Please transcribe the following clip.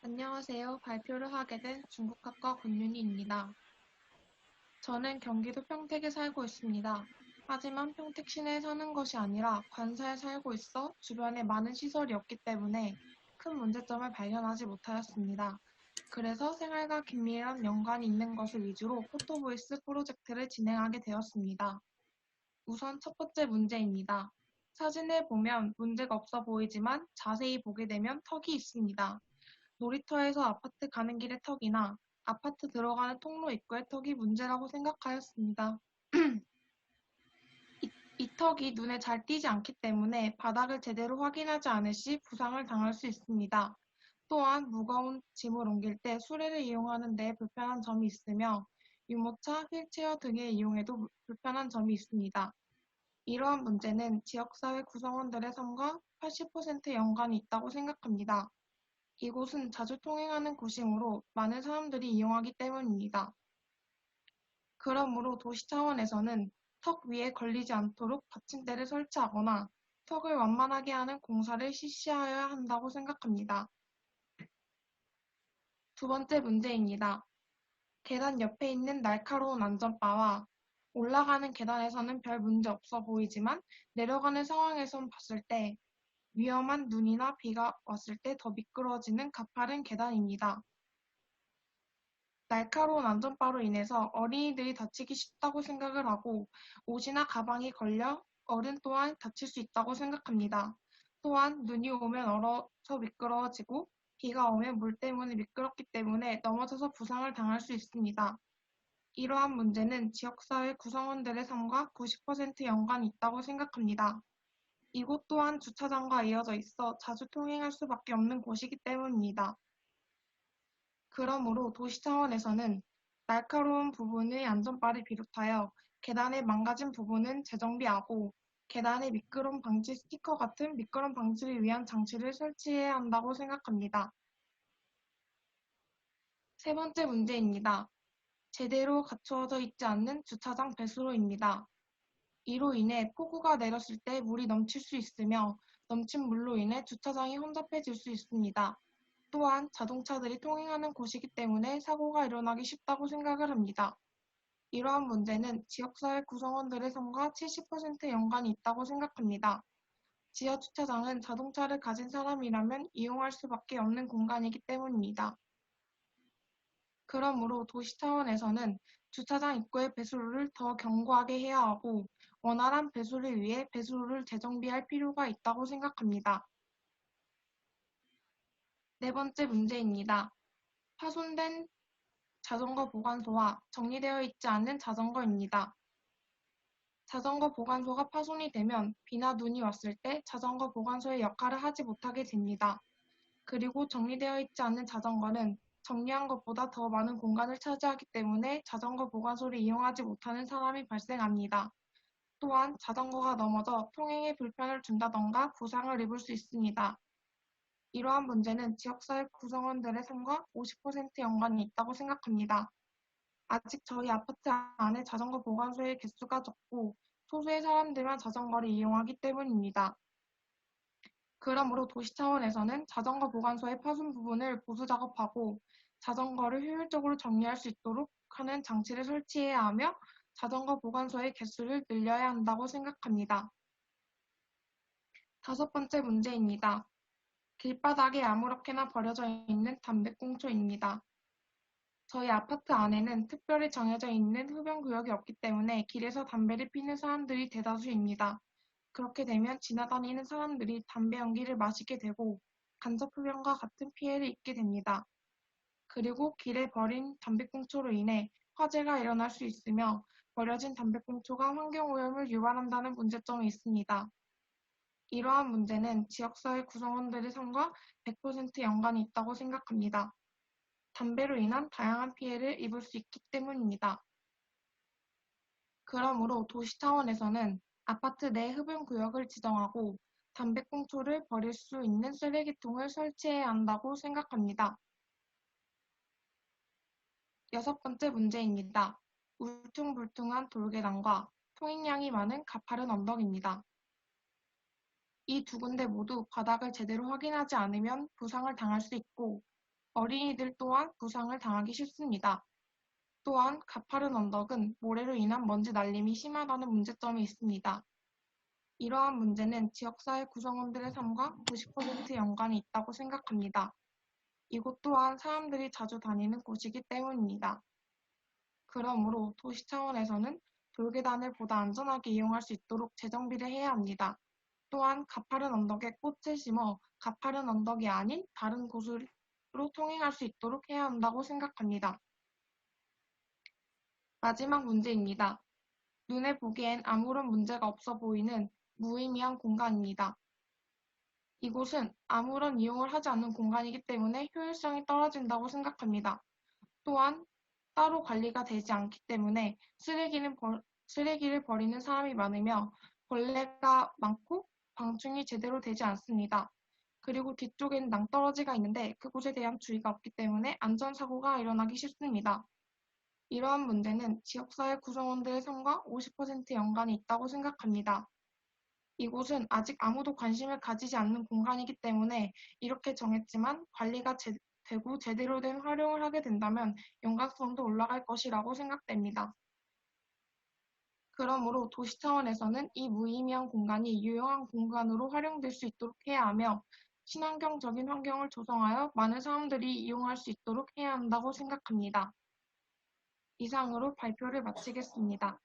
안녕하세요. 발표를 하게 된 중국학과 권윤희입니다. 저는 경기도 평택에 살고 있습니다. 하지만 평택 시내에 사는 것이 아니라 관사에 살고 있어 주변에 많은 시설이 없기 때문에 큰 문제점을 발견하지 못하였습니다. 그래서 생활과 긴밀한 연관이 있는 것을 위주로 포토보이스 프로젝트를 진행하게 되었습니다. 우선 첫 번째 문제입니다. 사진을 보면 문제가 없어 보이지만 자세히 보게 되면 턱이 있습니다. 놀이터에서 아파트 가는 길의 턱이나 아파트 들어가는 통로 입구의 턱이 문제라고 생각하였습니다. 이 턱이 눈에 잘 띄지 않기 때문에 바닥을 제대로 확인하지 않을 시 부상을 당할 수 있습니다. 또한 무거운 짐을 옮길 때 수레를 이용하는 데 불편한 점이 있으며 유모차, 휠체어 등의 이용에도 불편한 점이 있습니다. 이러한 문제는 지역사회 구성원들의 삶과 80% 연관이 있다고 생각합니다. 이곳은 자주 통행하는 곳이므로 많은 사람들이 이용하기 때문입니다. 그러므로 도시 차원에서는 턱 위에 걸리지 않도록 받침대를 설치하거나 턱을 완만하게 하는 공사를 실시하여야 한다고 생각합니다. 두 번째 문제입니다. 계단 옆에 있는 날카로운 안전바와 올라가는 계단에서는 별 문제 없어 보이지만 내려가는 상황에선 봤을 때 위험한 눈이나 비가 왔을 때 더 미끄러지는 가파른 계단입니다. 날카로운 안전바로 인해서 어린이들이 다치기 쉽다고 생각을 하고 옷이나 가방이 걸려 어른 또한 다칠 수 있다고 생각합니다. 또한 눈이 오면 얼어서 미끄러지고 비가 오면 물 때문에 미끄럽기 때문에 넘어져서 부상을 당할 수 있습니다. 이러한 문제는 지역사회 구성원들의 삶과 90% 연관이 있다고 생각합니다. 이곳 또한 주차장과 이어져 있어 자주 통행할 수밖에 없는 곳이기 때문입니다. 그러므로 도시 차원에서는 날카로운 부분의 안전바를 비롯하여 계단의 망가진 부분은 재정비하고 계단의 미끄럼 방지 스티커 같은 미끄럼 방지를 위한 장치를 설치해야 한다고 생각합니다. 세 번째 문제입니다. 제대로 갖추어져 있지 않는 주차장 배수로입니다. 이로 인해 폭우가 내렸을 때 물이 넘칠 수 있으며 넘친 물로 인해 주차장이 혼잡해질 수 있습니다. 또한 자동차들이 통행하는 곳이기 때문에 사고가 일어나기 쉽다고 생각을 합니다. 이러한 문제는 지역사회 구성원들의 삶과 70% 연관이 있다고 생각합니다. 지하 주차장은 자동차를 가진 사람이라면 이용할 수밖에 없는 공간이기 때문입니다. 그러므로 도시 차원에서는 주차장 입구의 배수로를 더 견고하게 해야 하고 원활한 배수를 위해 배수로를 재정비할 필요가 있다고 생각합니다. 네 번째 문제입니다. 파손된 자전거 보관소와 정리되어 있지 않은 자전거입니다. 자전거 보관소가 파손이 되면 비나 눈이 왔을 때 자전거 보관소의 역할을 하지 못하게 됩니다. 그리고 정리되어 있지 않은 자전거는 정리한 것보다 더 많은 공간을 차지하기 때문에 자전거 보관소를 이용하지 못하는 사람이 발생합니다. 또한 자전거가 넘어져 통행에 불편을 준다던가 부상을 입을 수 있습니다. 이러한 문제는 지역사회 구성원들의 삶과 50% 연관이 있다고 생각합니다. 아직 저희 아파트 안에 자전거 보관소의 개수가 적고 소수의 사람들만 자전거를 이용하기 때문입니다. 그러므로 도시 차원에서는 자전거 보관소의 파손 부분을 보수 작업하고 자전거를 효율적으로 정리할 수 있도록 하는 장치를 설치해야 하며 자전거 보관소의 개수를 늘려야 한다고 생각합니다. 다섯 번째 문제입니다. 길바닥에 아무렇게나 버려져 있는 담배꽁초입니다. 저희 아파트 안에는 특별히 정해져 있는 흡연구역이 없기 때문에 길에서 담배를 피는 사람들이 대다수입니다. 그렇게 되면 지나다니는 사람들이 담배 연기를 마시게 되고 간접흡연과 같은 피해를 입게 됩니다. 그리고 길에 버린 담배꽁초로 인해 화재가 일어날 수 있으며 버려진 담배꽁초가 환경오염을 유발한다는 문제점이 있습니다. 이러한 문제는 지역사회 구성원들의 삶과 100% 연관이 있다고 생각합니다. 담배로 인한 다양한 피해를 입을 수 있기 때문입니다. 그러므로 도시 차원에서는 아파트 내 흡연구역을 지정하고 담배꽁초를 버릴 수 있는 쓰레기통을 설치해야 한다고 생각합니다. 여섯 번째 문제입니다. 울퉁불퉁한 돌계단과 통행량이 많은 가파른 언덕입니다. 이 두 군데 모두 바닥을 제대로 확인하지 않으면 부상을 당할 수 있고 어린이들 또한 부상을 당하기 쉽습니다. 또한 가파른 언덕은 모래로 인한 먼지 날림이 심하다는 문제점이 있습니다. 이러한 문제는 지역사회 구성원들의 삶과 90% 연관이 있다고 생각합니다. 이곳 또한 사람들이 자주 다니는 곳이기 때문입니다. 그러므로 도시 차원에서는 돌계단을 보다 안전하게 이용할 수 있도록 재정비를 해야 합니다. 또한 가파른 언덕에 꽃을 심어 가파른 언덕이 아닌 다른 곳으로 통행할 수 있도록 해야 한다고 생각합니다. 마지막 문제입니다. 눈에 보기엔 아무런 문제가 없어 보이는 무의미한 공간입니다. 이곳은 아무런 이용을 하지 않는 공간이기 때문에 효율성이 떨어진다고 생각합니다. 또한 따로 관리가 되지 않기 때문에 쓰레기를 버리는 사람이 많으며 벌레가 많고 방충이 제대로 되지 않습니다. 그리고 뒤쪽에는 낭떠러지가 있는데 그곳에 대한 주의가 없기 때문에 안전사고가 일어나기 쉽습니다. 이러한 문제는 지역사회 구성원들의 삶과 50% 연관이 있다고 생각합니다. 이곳은 아직 아무도 관심을 가지지 않는 공간이기 때문에 이렇게 정했지만 관리가 되고 제대로 된 활용을 하게 된다면 연관성도 올라갈 것이라고 생각됩니다. 그러므로 도시 차원에서는 이 무의미한 공간이 유용한 공간으로 활용될 수 있도록 해야 하며 친환경적인 환경을 조성하여 많은 사람들이 이용할 수 있도록 해야 한다고 생각합니다. 이상으로 발표를 마치겠습니다.